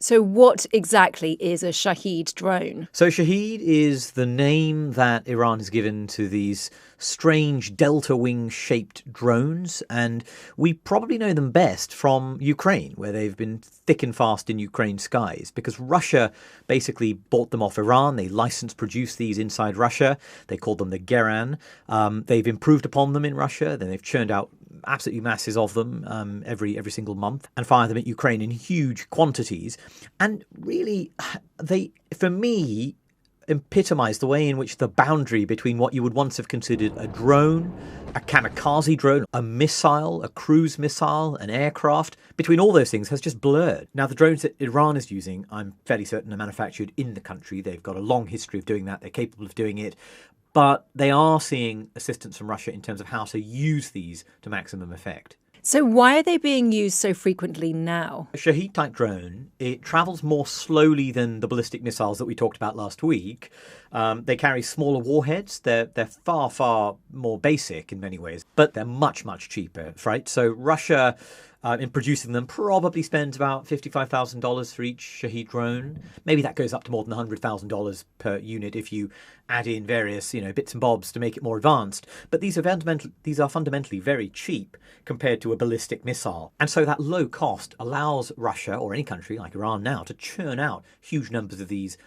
So what exactly is a Shahed drone? So Shahed is the name that Iran has given to these strange delta wing shaped drones, and we probably know them best from Ukraine, where they've been thick and fast in Ukraine skies, because Russia basically bought them off Iran. They licensed produced these inside Russia. They called them the Geran. They've improved upon them in Russia. Then they've churned out absolutely masses of them every single month and fire them at Ukraine in huge quantities. And really, they, for me, epitomise the way in which the boundary between what you would once have considered a drone, a kamikaze drone, a missile, a cruise missile, an aircraft, between all those things has just blurred. Now, the drones that Iran is using, I'm fairly certain are manufactured in the country. They've got a long history of doing that. They're capable of doing it. But they are seeing assistance from Russia in terms of how to use these to maximum effect. So why are they being used so frequently now? A Shahed-type drone, it travels more slowly than the ballistic missiles that we talked about last week. They carry smaller warheads. They're far, far more basic in many ways, but they're much, much cheaper, right? So Russia, in producing them, probably spends about $55,000 for each Shahed drone. Maybe that goes up to more than $100,000 per unit if you add in various, bits and bobs to make it more advanced. But these are fundamentally very cheap compared to a ballistic missile. And so that low cost allows Russia, or any country like Iran now, to churn out huge numbers of these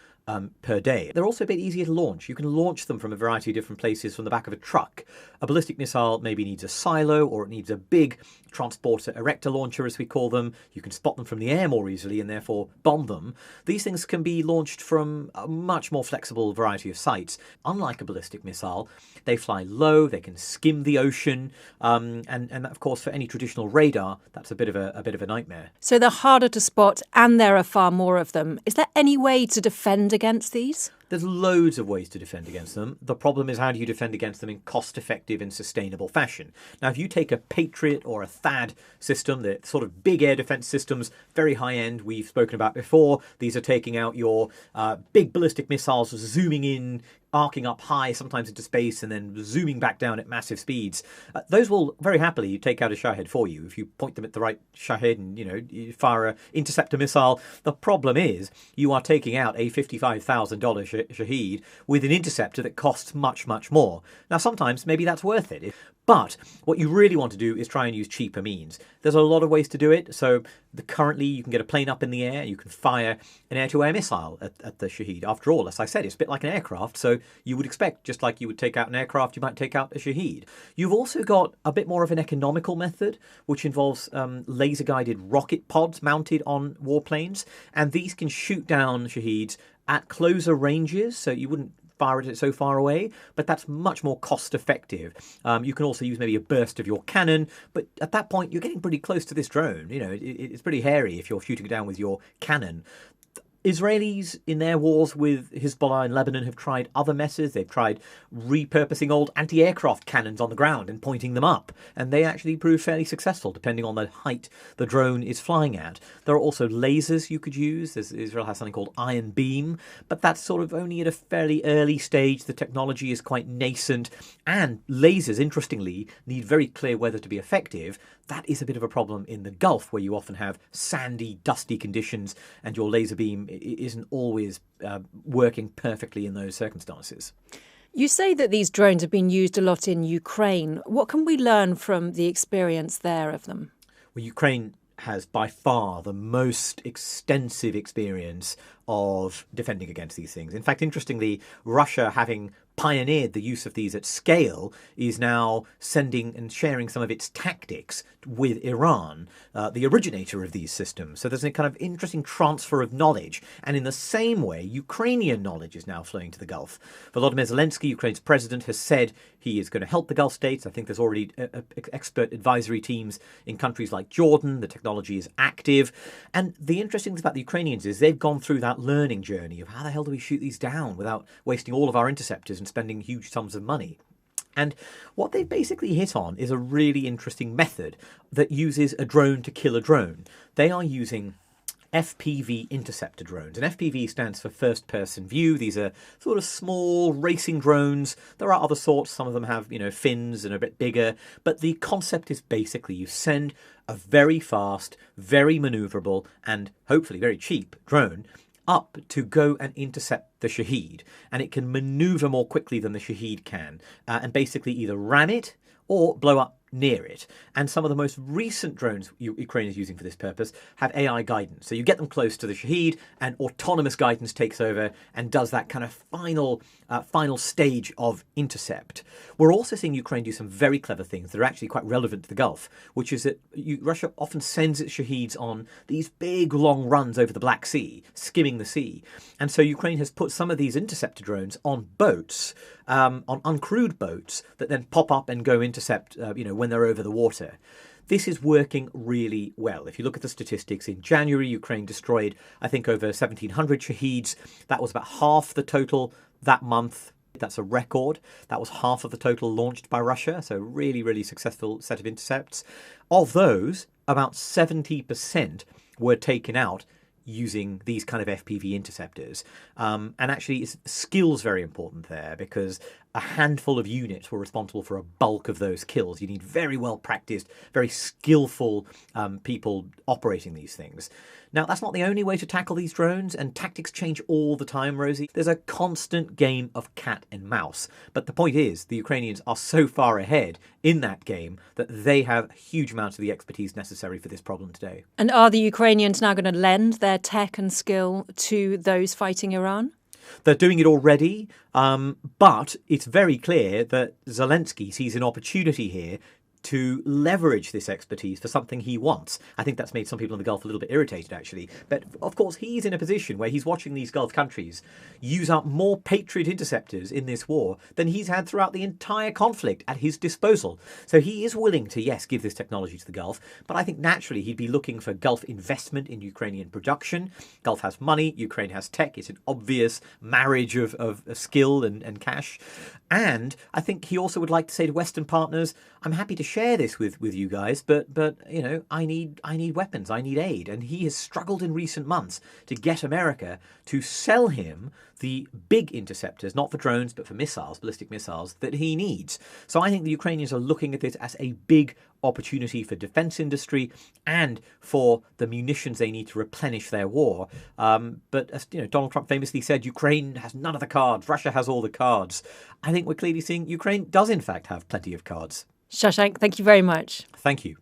per day. They're also a bit easier to launch. You can launch them from a variety of different places from the back of a truck. A ballistic missile maybe needs a silo, or it needs a big transporter erector launcher, as we call them. You can spot them from the air more easily and therefore bomb them. These things can be launched from a much more flexible variety of sites. Unlike a ballistic missile, they fly low, they can skim the ocean, and of course for any traditional radar, that's a bit of a nightmare. So they're harder to spot and there are far more of them. Is there any way to defend against these? There's loads of ways to defend against them. The problem is, how do you defend against them in cost-effective and sustainable fashion? Now, if you take a Patriot or a THAAD system, the sort of big air defense systems, very high-end, we've spoken about before. These are taking out your big ballistic missiles, zooming in, arcing up high, sometimes into space, and then zooming back down at massive speeds. Those will very happily take out a Shahed for you if you point them at the right Shahed and, you fire an interceptor missile. The problem is you are taking out a $55,000 Shahed with an interceptor that costs much, much more. Now, sometimes maybe that's worth it. But what you really want to do is try and use cheaper means. There's a lot of ways to do it. So currently you can get a plane up in the air. You can fire an air-to-air missile at the Shahed. After all, as I said, it's a bit like an aircraft. So you would expect, just like you would take out an aircraft, you might take out a Shahed. You've also got a bit more of an economical method, which involves laser-guided rocket pods mounted on warplanes. And these can shoot down Shaheds at closer ranges. So you wouldn't fire it so far away, but that's much more cost effective. You can also use maybe a burst of your cannon, but at that point you're getting pretty close to this drone. It's pretty hairy if you're shooting it down with your cannon. Israelis in their wars with Hezbollah in Lebanon have tried other methods. They've tried repurposing old anti-aircraft cannons on the ground and pointing them up, and they actually prove fairly successful depending on the height the drone is flying at. There are also lasers you could use. Israel has something called Iron Beam, but that's sort of only at a fairly early stage. The technology is quite nascent, and lasers, interestingly, need very clear weather to be effective. That is a bit of a problem in the Gulf, where you often have sandy, dusty conditions, and your laser beam isn't always working perfectly in those circumstances. You say that these drones have been used a lot in Ukraine. What can we learn from the experience there of them? Well, Ukraine has by far the most extensive experience of defending against these things. In fact, interestingly, Russia, having pioneered the use of these at scale, is now sending and sharing some of its tactics with Iran, the originator of these systems. So there's a kind of interesting transfer of knowledge. And in the same way, Ukrainian knowledge is now flowing to the Gulf. Volodymyr Zelensky, Ukraine's president, has said he is going to help the Gulf states. I think there's already expert advisory teams in countries like Jordan. The technology is active. And the interesting thing about the Ukrainians is they've gone through that learning journey of how the hell do we shoot these down without wasting all of our interceptors and spending huge sums of money. And what they've basically hit on is a really interesting method that uses a drone to kill a drone. They are using FPV interceptor drones. And FPV stands for first person view. These are sort of small racing drones. There are other sorts. Some of them have, fins and are a bit bigger. But the concept is basically you send a very fast, very maneuverable, and hopefully very cheap drone up to go and intercept the Shahed. And it can maneuver more quickly than the Shahed can, and basically either ram it or blow up near it. And some of the most recent drones Ukraine is using for this purpose have AI guidance. So you get them close to the Shahed and autonomous guidance takes over and does that kind of final stage of intercept. We're also seeing Ukraine do some very clever things that are actually quite relevant to the Gulf, which is that Russia often sends its Shaheds on these big long runs over the Black Sea, skimming the sea. And so Ukraine has put some of these interceptor drones on boats, on uncrewed boats that then pop up and go intercept, when they're over the water. This is working really well. If you look at the statistics, in January, Ukraine destroyed, I think, over 1,700 Shaheds. That was about half the total that month. That's a record. That was half of the total launched by Russia. So really, really successful set of intercepts. Of those, about 70% were taken out using these kind of FPV interceptors. And actually, skill's very important there because a handful of units were responsible for a bulk of those kills. You need very well practiced, very skillful people operating these things. Now, that's not the only way to tackle these drones, and tactics change all the time, Rosie. There's a constant game of cat and mouse. But the point is, the Ukrainians are so far ahead in that game that they have huge amounts of the expertise necessary for this problem today. And are the Ukrainians now going to lend their tech and skill to those fighting Iran? They're doing it already, but it's very clear that Zelensky sees an opportunity here to leverage this expertise for something he wants. I think that's made some people in the Gulf a little bit irritated, actually. But of course, he's in a position where he's watching these Gulf countries use up more Patriot interceptors in this war than he's had throughout the entire conflict at his disposal. So he is willing to, yes, give this technology to the Gulf, but I think naturally he'd be looking for Gulf investment in Ukrainian production. Gulf has money, Ukraine has tech. It's an obvious marriage of skill and cash. And I think he also would like to say to Western partners, I'm happy to share this with you guys, but I need weapons, I need aid. And he has struggled in recent months to get America to sell him the big interceptors, not for drones, but for missiles, ballistic missiles, that he needs. So I think the Ukrainians are looking at this as a big opportunity for defense industry and for the munitions they need to replenish their war. But as Donald Trump famously said, Ukraine has none of the cards, Russia has all the cards. I think we're clearly seeing Ukraine does in fact have plenty of cards. Shashank, thank you very much. Thank you.